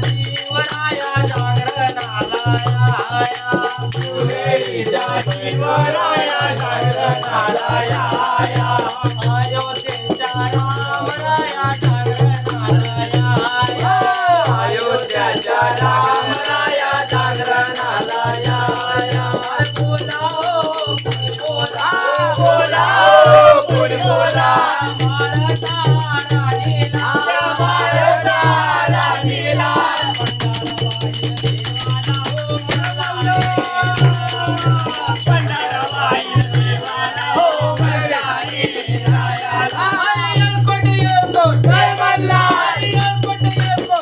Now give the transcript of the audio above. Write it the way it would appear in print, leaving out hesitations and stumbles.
शिवराया जागरणाला या पुणेरीचा शिवराया जागरणाला या अयोध्येच्या रामराया जागरणाला या अयोध्याच्या रामराया जागरणाला या बोला हो बोला बोला पुढ बोला बाळाचा राणीला बाळाचा राणीला पंढरबाई देवाला हो मर्यादी रायाला येळकोट येळकोट जय मल्हार येळकोट येळकोट